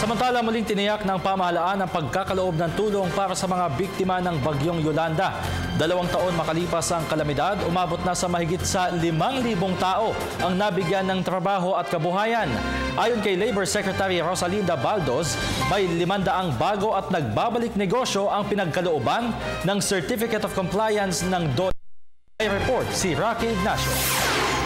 Samantala, muling tiniyak ng pamahalaan ang pagkakaloob ng tulong para sa mga biktima ng bagyong Yolanda. 2 taon makalipas ang kalamidad, umabot na sa mahigit sa 5,000 tao ang nabigyan ng trabaho at kabuhayan. Ayon kay Labor Secretary Rosalinda Baldos, may 500 bago at nagbabalik negosyo ang pinagkalooban ng Certificate of Compliance ng DOLE. Report si Rocky Ignacio.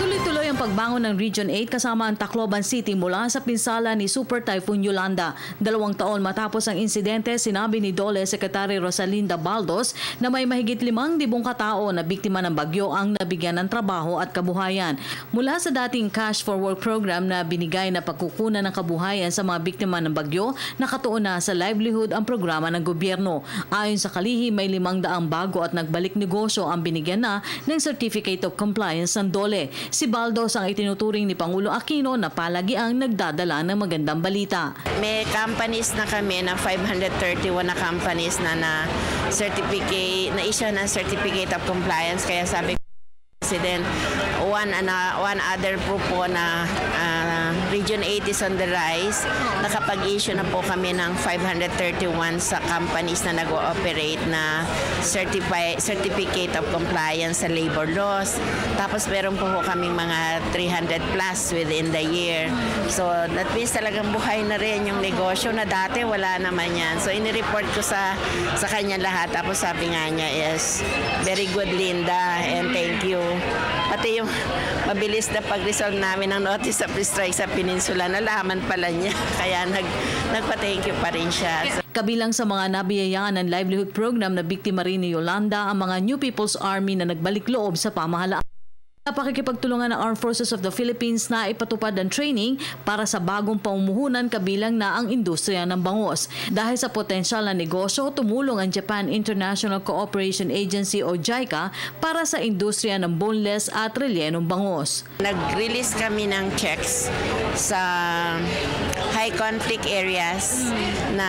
Tuloy-tuloy ang pagbangon ng Region 8 kasama ang Tacloban City mula sa pinsala ni Super Typhoon Yolanda. 2 taon matapos ang insidente, sinabi ni DOLE Secretary Rosalinda Baldos na may mahigit 5,000 katao na biktima ng bagyo ang nabigyan ng trabaho at kabuhayan. Mula sa dating Cash for Work program na binigay na pagkukunan ng kabuhayan sa mga biktima ng bagyo, nakatuon na sa livelihood ang programa ng gobyerno. Ayon sa Kalihi, may 500 bago at nagbalik negosyo ang binigyan na ng Certificate of Compliance ng DOLE. Si Baldos ang itinuturing ni Pangulo Aquino na palagi ang nagdadala ng magandang balita. May companies na kami na 531 na companies na certificate, na issue ng Certificate of Compliance. Kaya sabi ko, President, one other proof po na Region 8 is on the rise. Nakapag-issue na po kami ng 531 sa companies na nag-ooperate na Certificate of Compliance sa labor laws. Tapos meron po kaming mga 300 plus within the year. So that means talagang buhay na rin yung negosyo na dati wala naman yan. So inireport ko sa kanya lahat. Tapos sabi nga niya is, very good Linda and thank you. Pati yung mabilis na pag-resolve namin ng notice of strike sa Peninsula, nalaman pala niya. Kaya nagpa-thank you pa rin siya. Kabilang sa mga nabiyayaan ng livelihood program na biktima rin ni Yolanda, ang mga New People's Army na nagbalik loob sa pamahalaan. Napakikipagtulungan ng Armed Forces of the Philippines na ipatupad ang training para sa bagong pamumuhunan kabilang na ang industriya ng bangus. Dahil sa potensyal na negosyo, tumulong ang Japan International Cooperation Agency o JICA para sa industriya ng boneless at rellenong bangus. Nag-release kami ng checks sa high conflict areas na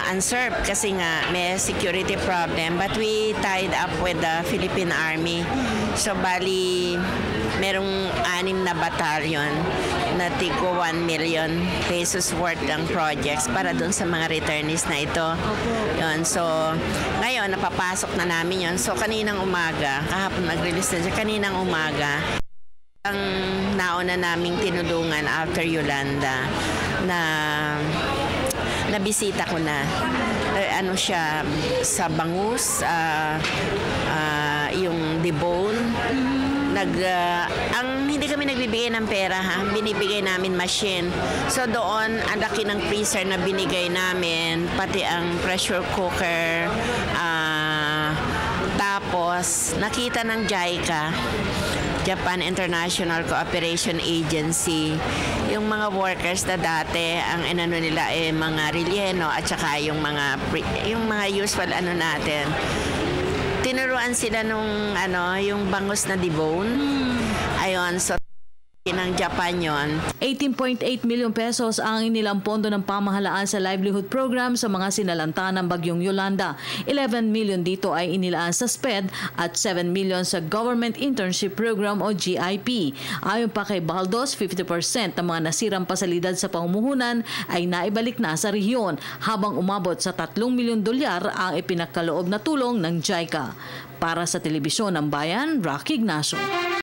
unserved kasi nga may security problem, but we tied up with the Philippine Army. So bali merong 6 na batalyon na tigo 1 million pesos worth ng projects para doon sa mga returnees na ito. Yun. So, ngayon, napapasok na namin yun. So, kaninang umaga, kahapon nag-release na siya, kaninang umaga, ang nauna naming tinulungan after Yolanda na nabisita ko na. Ano siya, sa bangus, yung debone, ang hindi kami nagbibigay ng pera, binibigay namin machine. So doon, ang laki ng freezer na binigay namin, pati ang pressure cooker. Tapos, nakita ng JICA, Japan International Cooperation Agency, yung mga workers na dati, ang inano nila mga relleno at saka yung mga usual natin. Tinuruan sila nung yung bangus na debone. Ayon, so ng Japan yon. 18.8 million pesos ang inilang pondo ng pamahalaan sa livelihood program sa mga sinalanta ng bagyong Yolanda. 11 million dito ay inilaan sa SPED at 7 million sa Government Internship Program o GIP. Ayon pa kay Baldos, 50% ng mga nasirang pasalidad sa pamumuhunan ay naibalik na sa rehiyon, habang umabot sa 3 milyong dolyar ang ipinagkaloob na tulong ng JICA. Para sa Telebisyon ng Bayan, Rocky Ignacio.